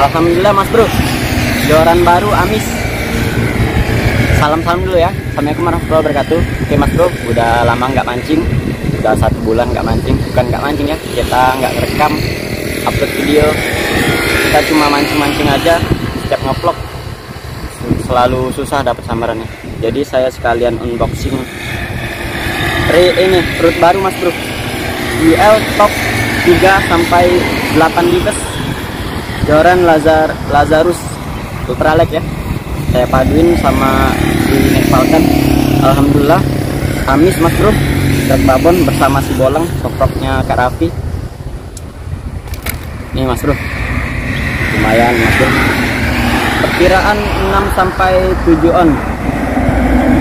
Alhamdulillah Mas Bro, joran baru amis. Salam-salam dulu ya. Assalamualaikum warahmatullahi wabarakatuh. Oke Mas Bro, udah lama nggak mancing, udah 1 bulan nggak mancing. Bukan nggak mancing ya, kita nggak ngerekam upload video, kita cuma mancing-mancing aja. Setiap ngevlog selalu susah dapat samarannya, jadi saya sekalian unboxing ini perut baru Mas Bro, UL top 3 sampai 8 bibes, joran Lazarus Ultralek ya. Saya paduin sama di Neck Falcon. Alhamdulillah amis Mas Bro, dan babon bersama si Boleng, sokroknya Kak Raffi. Nih Mas Bro, lumayan Mas Bro, perkiraan 6 sampai 7 on,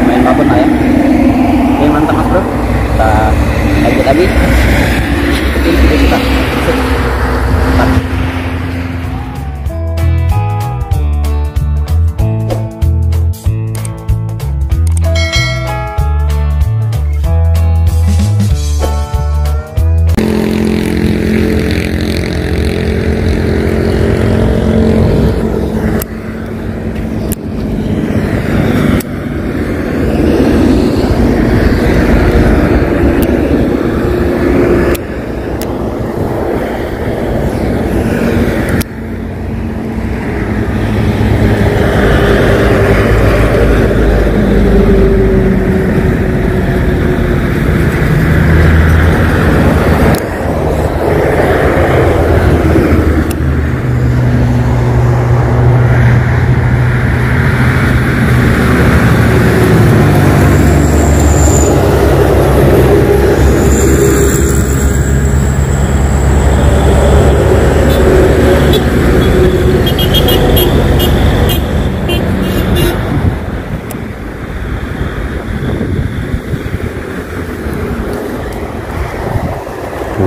main babon lah ya. Oke mantap Mas Bro, kita lanjut lagi ikutin video kita.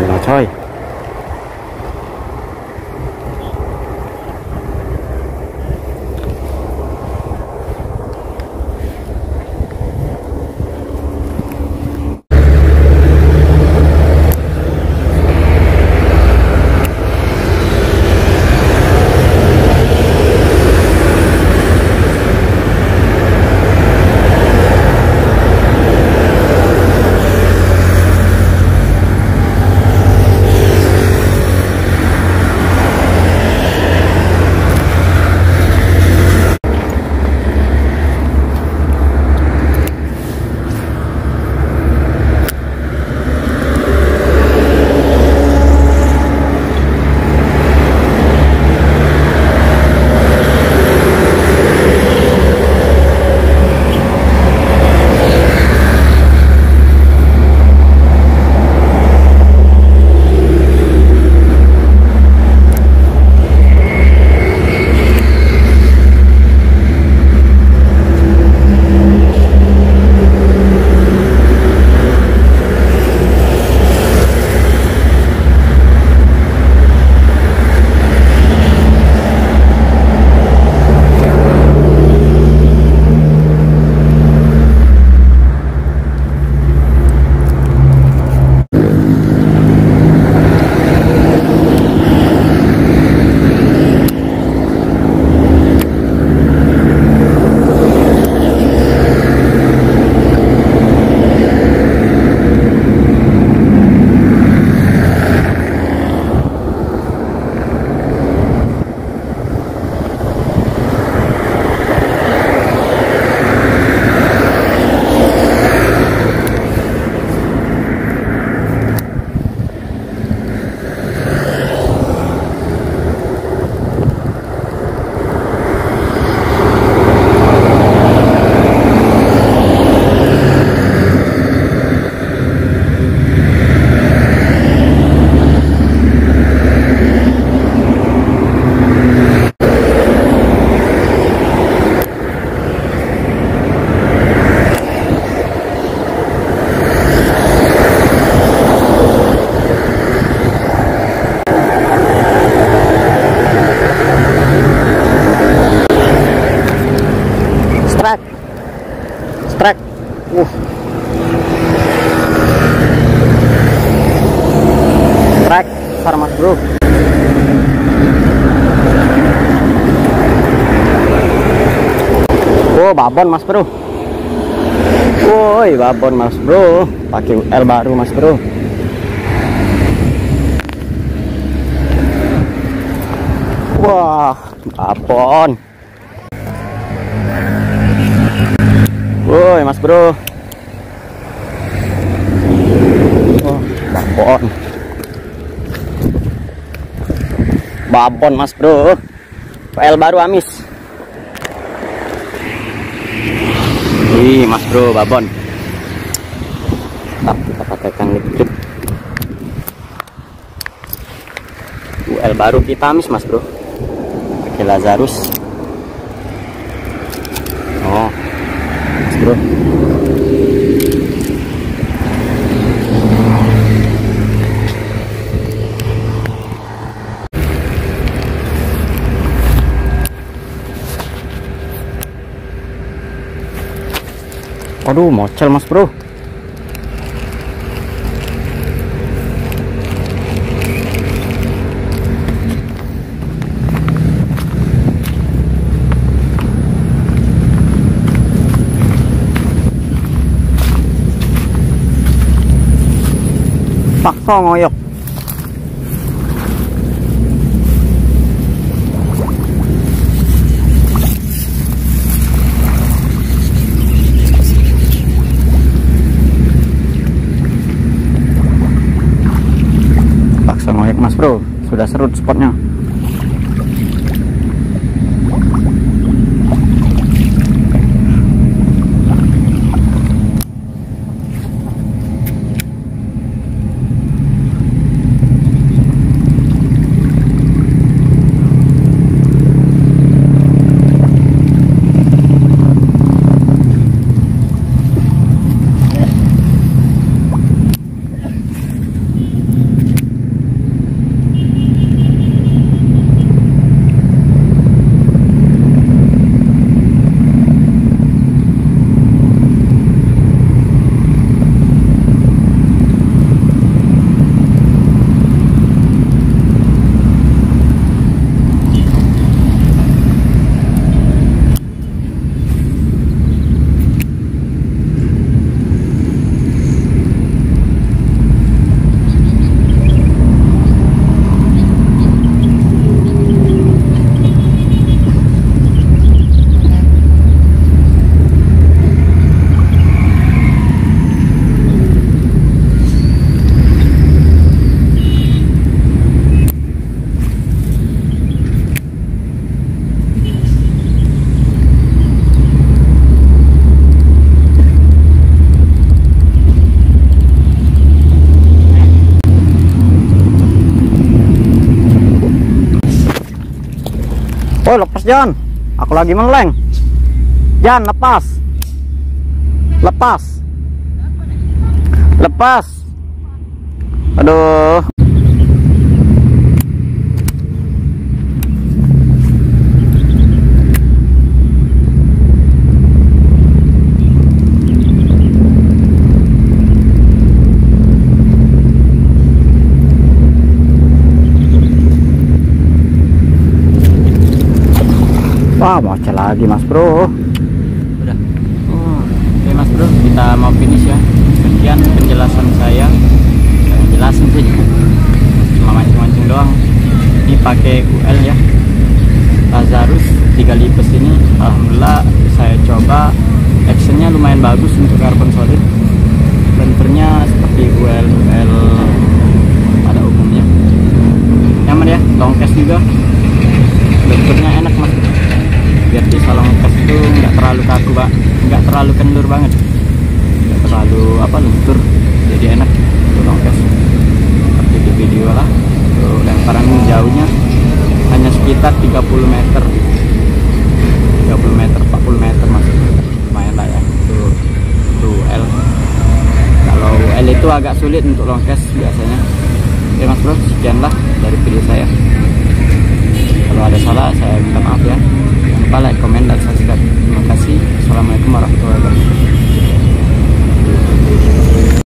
Nah, coy. Strike. Strike besar Mas Bro. Oh, babon mas bro. Woi, babon mas bro, pakai UL baru mas bro. Wah, babon. Woi mas bro. Oh, babon. Babon mas bro. UL baru amis. Ih mas bro, babon. Kita pakaikan lipstick. UL baru kita amis mas bro, pakai Lazarus. Oh mas bro, aduh mocel mas bro. Paksa ngoyok. Paksa ngoyok mas bro, sudah serut spotnya. Oh lepas Jan, aku lagi meleng. Jan lepas, lepas, lepas. Aduh. Wah, mocel lagi mas bro. Udah. Oke mas bro, kita mau finish ya. Sekian penjelasan saya. Jelasin sih, cuma mancing-mancing doang. Ini pakai UL ya, Lazarus 3 lipes ini. Alhamdulillah saya coba, actionnya lumayan bagus untuk karbon solid. Lenternya seperti UL pada umumnya. Nyaman ya, long cast juga. Lenternya enak mas. Biar di salon kas itu nggak terlalu kaku pak, nggak terlalu kendur banget, nggak terlalu luntur, jadi enak long cast. Seperti di video lah. Tuh, lemparan jauhnya hanya sekitar 30 meter 40 meter mas, lumayan lah ya. Tuh L, kalau L itu agak sulit untuk long cast biasanya. Oke mas bro, sekianlah dari video saya. Kalau ada salah saya minta maaf ya. Jangan lupa like, komen, dan subscribe. Terima kasih. Assalamualaikum warahmatullahi wabarakatuh.